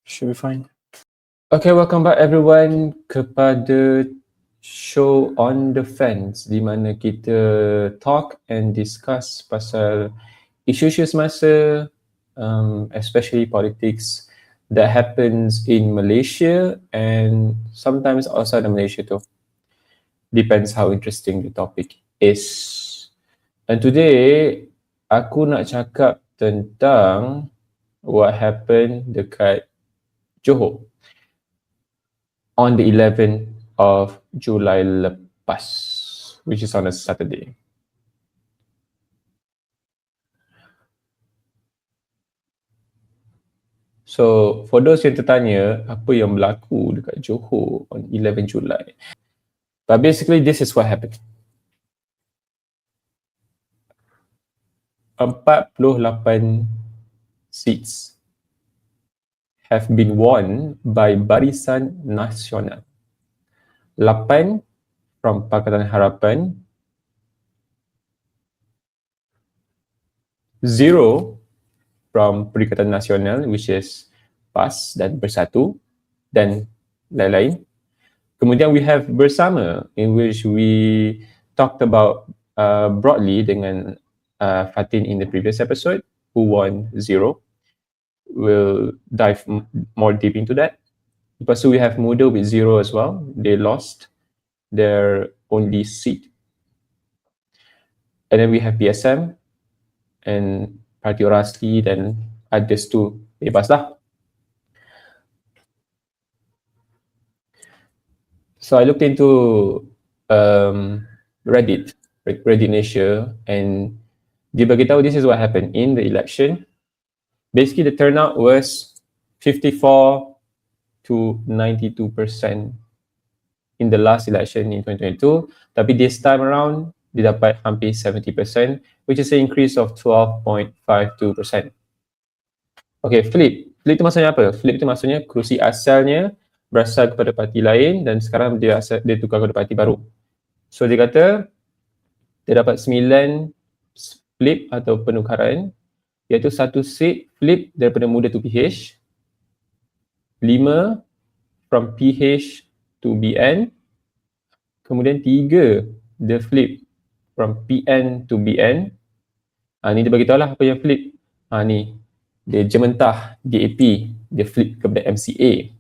Should be fine. Okay, welcome back everyone kepada show On The Fence di mana kita talk and discuss pasal isu-isu semasa, especially politics that happens in Malaysia and sometimes outside of Malaysia too. Depends how interesting the topic is. And today, aku nak cakap tentang what happened dekat Johor on the 11th of July lepas, which is on a Saturday. So, for those yang tertanya, apa yang berlaku dekat Johor on 11 July? But basically, this is what happened. 48 seats have been won by Barisan Nasional. 8 from Pakatan Harapan, 0 from Perikatan Nasional, which is PAS dan Bersatu dan lain-lain. Kemudian we have Bersama, in which we talked about broadly dengan Fatin in the previous episode, who won 0. We'll dive more deep into that. Lepas tu we have Muda with 0 as well. They lost their only seat. And then we have PSM and Parti Orasi dan others tu bebas lah. So I looked into Reddit Asia, and dia beritahu this is what happened in the election. Basically, the turnout was 54 to 92% in the last election in 2022. Tapi this time around, dia dapat hampir 70%, which is an increase of 12.52%. Okay, flip. Flip itu maksudnya apa? Flip itu maksudnya kerusi asalnya berasal kepada parti lain dan sekarang dia tukar kepada parti baru. So dia kata dia dapat 9 flip atau penukaran, iaitu 1 seat flip daripada Muda to PH, 5 from PH to BN, kemudian 3 dia flip from PN to BN. Ni dia beritahu lah apa yang flip. Ni dia Jementah DAP, dia flip kepada MCA.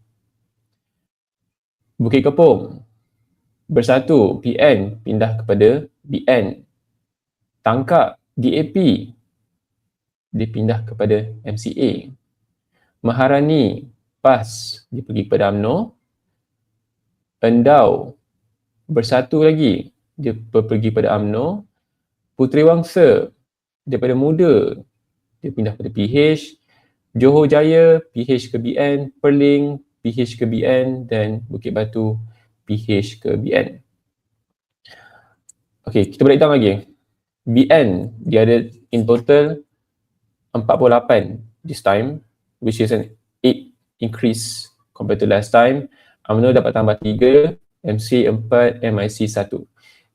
Bukit Kepong, Bersatu PN pindah kepada BN. Tangkak DAP, dia pindah kepada MCA. Maharani PAS, dia pergi kepada UMNO. Endau Bersatu lagi, dia pergi pada UMNO. Puteri Wangsa daripada Muda, dia pindah kepada PH. Johor Jaya PH ke BN, Perling PH ke BN dan Bukit Batu PH ke BN. Okay, kita breakdown lagi. BN, dia ada in total 48 this time, which is an 8 increase compared to last time. UMNO dapat tambah 3, MC 4, MIC 1.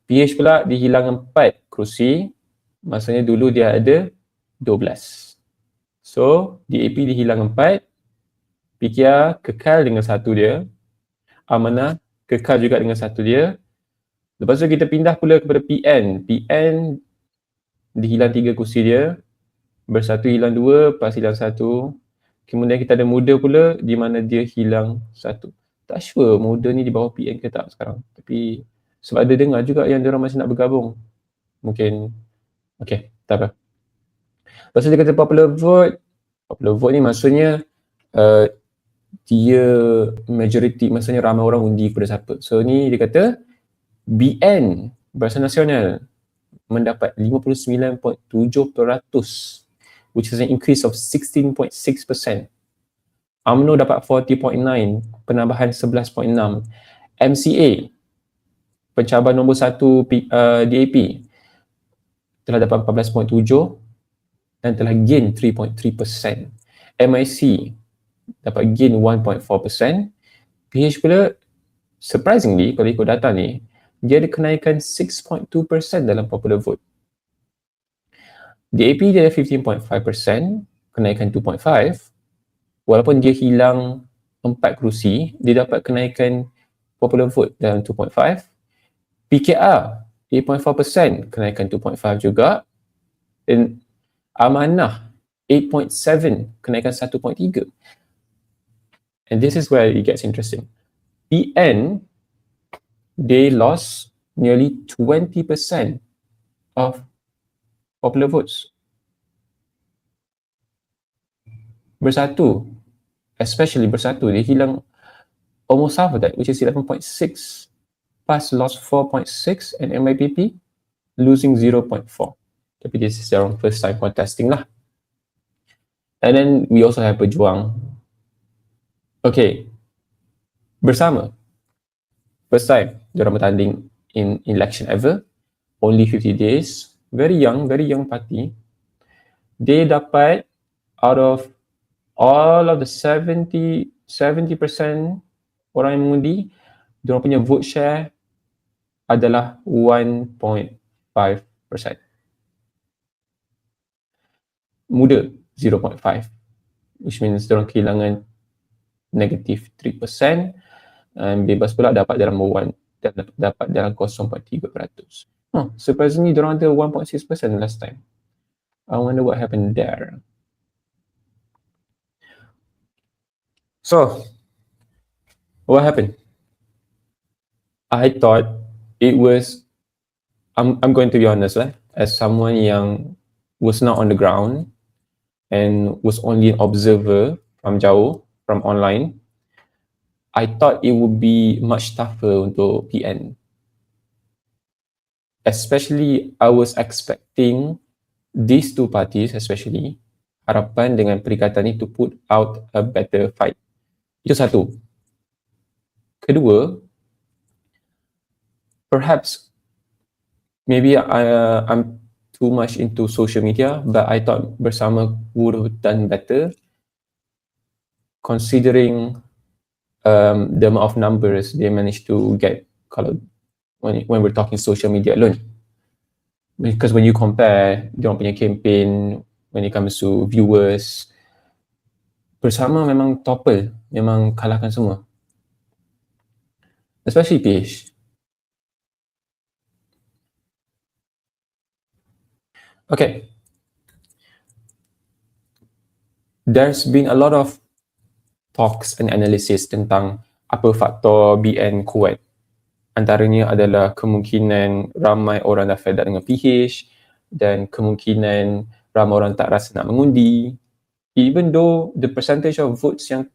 PH pula dihilang 4 kerusi, maksudnya dulu dia ada 12. So, DAP dihilang 4, PKR kekal dengan 1 dia, Amanah kekal juga dengan 1 dia. Lepas tu kita pindah pula kepada PN. PN dihilang 3 kursi dia, Bersatu hilang 2, PAS hilang 1. Kemudian kita ada Muda pula di mana dia hilang 1. Tak sure Muda ni di bawah PN ke tak sekarang. Tapi sebab ada dengar juga yang diorang masih nak bergabung. Mungkin, okay, tak apa. Lepas tu dia kata popular vote. Popular vote ni maksudnya dia majority, maksudnya ramai orang undi kepada siapa. So ni dia kata BN, Barisan Nasional, mendapat 59.7%, which is an increase of 16.6%. UMNO dapat 40.9, penambahan 11.6. MCA, pencabar nombor 1 DAP, telah dapat 14.7 dan telah gain 3.3%. MIC dapat gain 1.4%. PH pula, surprisingly, kalau ikut data ni, dia ada kenaikan 6.2% dalam popular vote. DAP dia ada 15.5%, kenaikan 2.5%, walaupun dia hilang 4 kerusi, dia dapat kenaikan popular vote dalam 2.5. PKR 8.4% kenaikan 2.5 juga, dan Amanah 8.7 kenaikan 1.3. And this is where it gets interesting. PN, they lost nearly 20% of popular votes. Bersatu, especially Bersatu, dia hilang almost half of that, which is 11.6. PAS lost 4.6 and MIPP losing 0.4. Tapi this is their own first time contesting lah. And then we also have Pejuang. Okay, Bersama, first time diorang bertanding in election ever, only 50 days, very young party. They dapat, out of all of the 70% orang yang mengundi, diorang punya vote share adalah 1.5%. Muda 0.5, which means diorang kehilangan negative 3%, bebas pula dapat dalam 1, dapat dalam 0.3%. Surprisingly, diorang ada 1.6% last time. I wonder what happened there. So, what happened? I thought it was, I'm going to be honest, as someone yang was not on the ground and was only an observer from jauh, from online, I thought it would be much tougher untuk PN. Especially, I was expecting these two parties, especially Harapan dengan Perikatan ni, to put out a better fight. Itu satu. Kedua, perhaps maybe I'm too much into social media, but I thought Bersama would have done better considering the amount of numbers they managed to get when we're talking social media alone. Because when you compare diorang punya campaign, when it comes to viewers, Bersama memang topple, memang kalahkan semua. Especially PH. Okay. There's been a lot of talks and analysis tentang apa faktor BN kuat. Antaranya adalah kemungkinan ramai orang dah fed up dengan PH dan kemungkinan ramai orang tak rasa nak mengundi. Even though the percentage of votes yang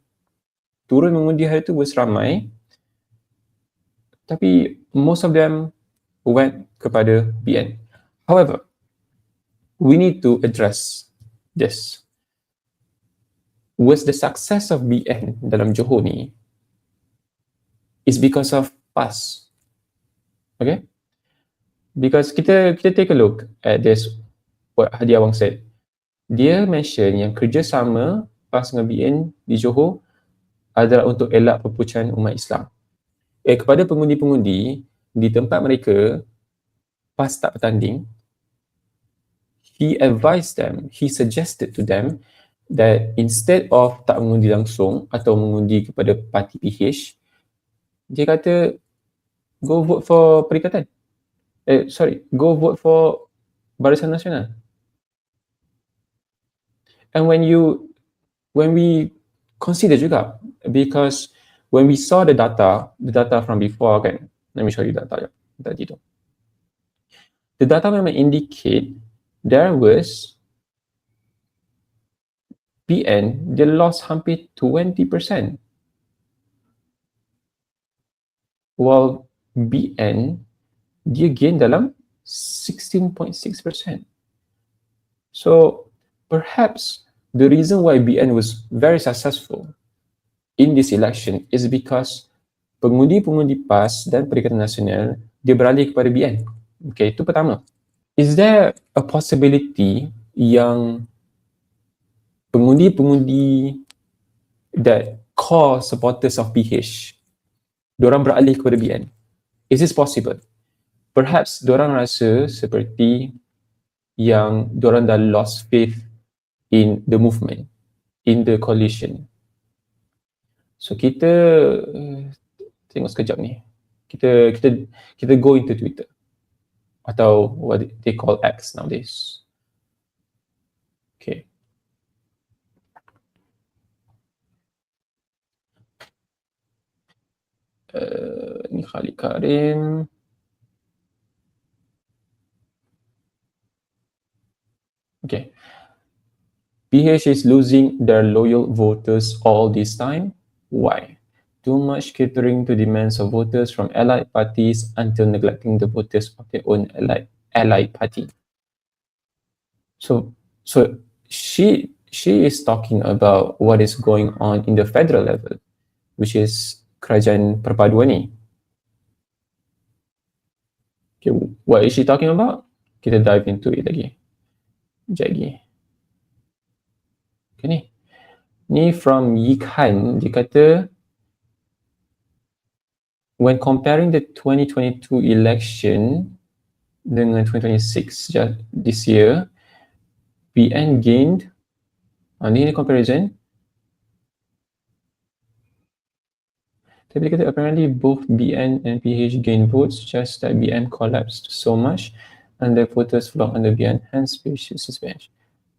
turun mengundi hari tu was ramai, tapi most of them went kepada BN. However, we need to address this. Was the success of BN dalam Johor ni is because of PAS. Okay? Because kita take a look at this, what Hadi Awang said. Dia mention yang kerjasama PAS dengan BN di Johor adalah untuk elak perpecahan umat Islam. Kepada pengundi-pengundi di tempat mereka, PAS tak bertanding, he advised them, he suggested to them that instead of tak mengundi langsung atau mengundi kepada parti PH, dia kata go vote for Perikatan. Go vote for Barisan Nasional. And when we consider juga, because when we saw the data from before kan, let me show you data tadi tu. The data memang indicate there was PN, dia lost hampir 20%. While BN, dia gain dalam 16.6%. So, perhaps the reason why BN was very successful in this election is because pengundi-pengundi PAS dan Perikatan Nasional, dia beralih kepada BN. Okay, itu pertama. Is there a possibility yang pengundi-pengundi that core supporters of PH, diorang beralih kepada BN? Is this possible? Perhaps diorang rasa seperti yang diorang dah lost faith in the movement, in the coalition. So kita tengok sekejap ni. Kita go into Twitter atau what they call X nowadays. Okay. Ni Khalid Karim. Okay. PH is losing their loyal voters all this time. Why? Too much catering to demands of voters from allied parties until neglecting the voters of their own allied party. So she is talking about what is going on in the federal level, which is Kerajaan Perpaduan ni. Okay, what is she talking about? Kita dive into it lagi. Sekejap lagi. Okay, ni from Yikan, dia kata, when comparing the 2022 election dengan 2026 this year, BN gained, ni comparison, tapi dia kata apparently both BN and PH gained votes, just that BN collapsed so much and the voters flocked under BN, hence PH should suspension.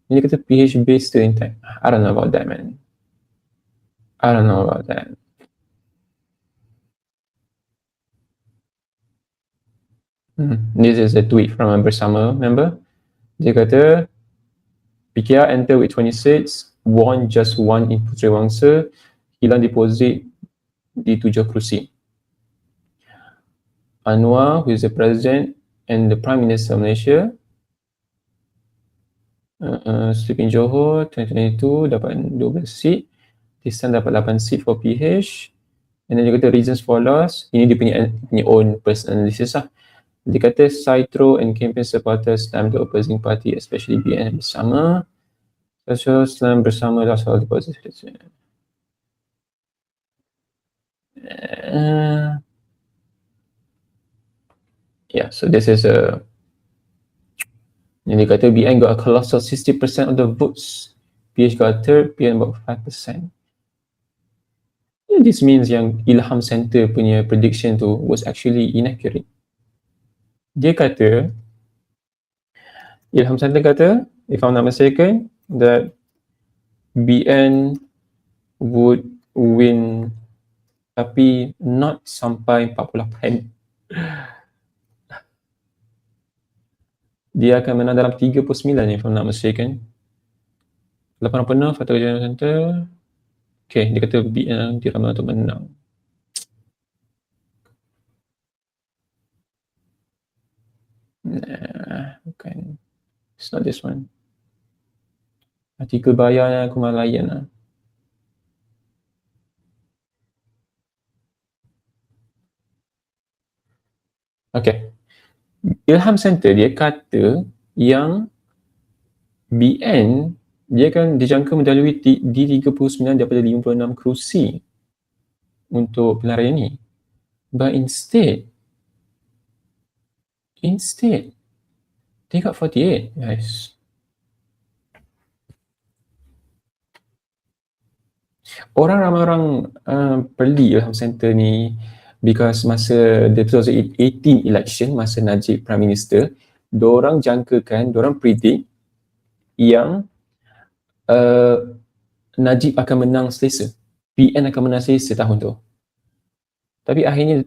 Dia kata PH base still intact. I don't know about that, man. I don't know about that. This is a tweet from a Bersama member. Dia kata PKR enter with 26, won just one in Puteri Wangsa, hilang deposit di 7 kerusi. Anwar, who is the president and the Prime Minister of Malaysia, sleep in Johor 2022 dapat 12 seat, this time dapat 8 seat for PH. And then dia kata reasons for loss, ini dia punya own personal analysis lah. Dia kata Saitro and campaign supporters slammed the opposing party, especially BN Bersama. Social slam Bersama lost all deposits. Yeah, so this is a, yang dia kata BN got a colossal 60% of the votes, PH got a third, BN about 5%. Yeah, this means yang Ilham Center punya prediction tu was actually inaccurate. Dia kata, Ilham Center kata, if I'm not mistaken, that BN would win tapi not sampai 48. Dia akan menang dalam 39 if I'm not mistaken. Lapangan penuh, Fatah Kerajaan Center. Okay, dia kata BN diramai untuk menang. Nah, bukan. It's not this one. Artikel bayar yang aku malah layan lah. Okay. Ilham Center dia kata yang BN dia akan dijangka mendalui di 39 daripada 56 kerusi untuk pilihan raya ni. But instead they got 48, guys. Ramai orang beli Ilham Center ni because masa the 2018 election, masa Najib Prime Minister, diorang jangkakan, diorang predict yang Najib akan menang selesa, PN akan menang selesa tahun tu. Tapi akhirnya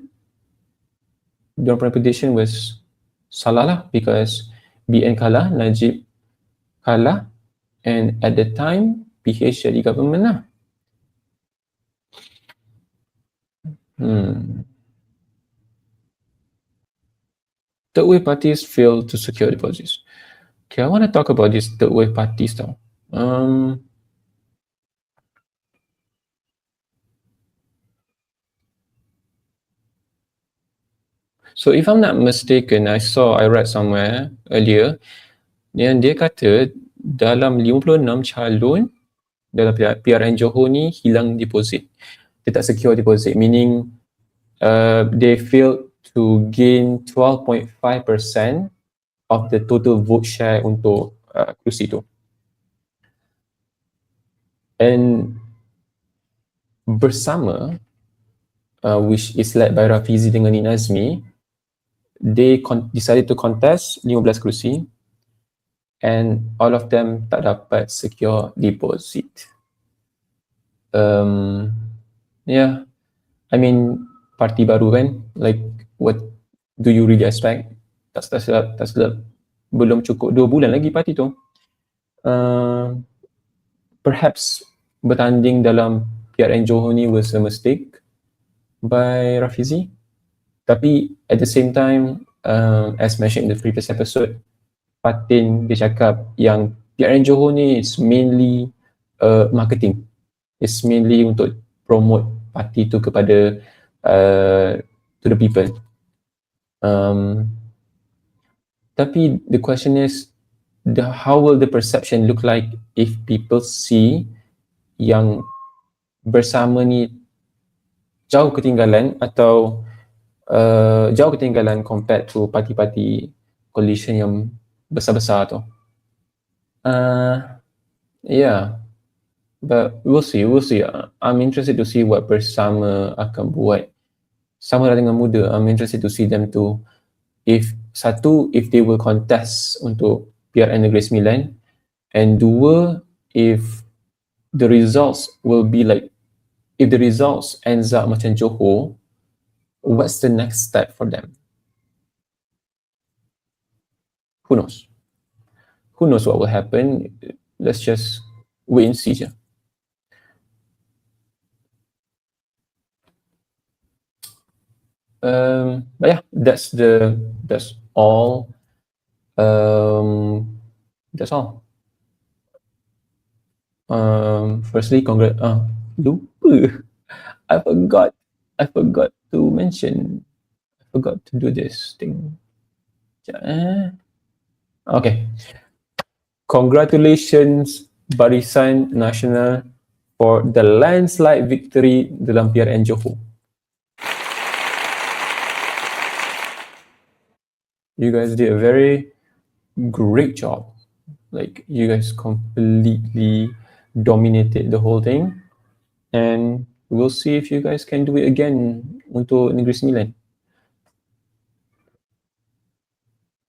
diorang punya prediction was salah lah, because BN kalah, Najib kalah, and at the time PH jadi government lah. Third wave parties fail to secure deposits. Okay, I want to talk about these third wave parties now. So if I'm not mistaken, I read somewhere earlier, yang dia kata dalam 56 calon dalam PRN Johor ni hilang deposit. Dia tak secure deposit, meaning they failed to gain 12.5% of the total vote share untuk kerusi tu. And bersama, which is led by Rafizi dengan Nin Azmi, they decided to contest 15 kerusi, and all of them tak dapat secure deposit. Yeah, I mean, parti baru kan, like what do you really expect? Tak silap, belum cukup 2 bulan lagi parti tu. Perhaps bertanding dalam PRN Johor ni was a mistake by Rafizi. Tapi at the same time, as mentioned in the previous episode, Fatin dia cakap yang PRN Johor ni is mainly marketing. It's mainly untuk promote parti tu kepada to the people. Tapi the question is, how will the perception look like if people see yang bersama ni jauh ketinggalan atau jauh ketinggalan compared to parti-parti coalition yang besar-besar tu. Yeah, but we'll see. I'm interested to see what Bersama akan buat. Sama lah dengan Muda, I'm interested to see them to, if they will contest untuk PRN Negeri Sembilan, and dua, if the results will be like, if the results ends up macam Johor, what's the next step for them? Who knows? Who knows what will happen? Let's just wait and see je. But yeah, that's all. That's all. Firstly, lupa. I forgot to mention. I forgot to do this thing. Okay. Congratulations Barisan Nasional for the landslide victory dalam PRN Johor. You guys did a very great job. Like, you guys completely dominated the whole thing, and we'll see if you guys can do it again untuk Negeri Sembilan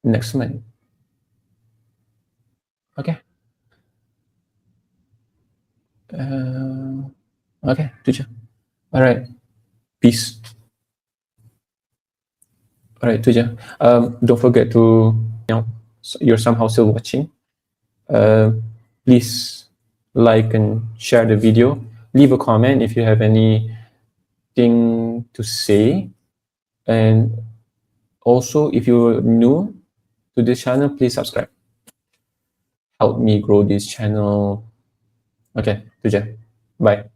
next month. Okay. Okay, tu je. Alright. Peace. Alright, tu je. Don't forget to, you're somehow still watching. Please like and share the video. Leave a comment if you have anything to say. And also, if you're new to this channel, please subscribe. Help me grow this channel. Okay, tu je. Bye.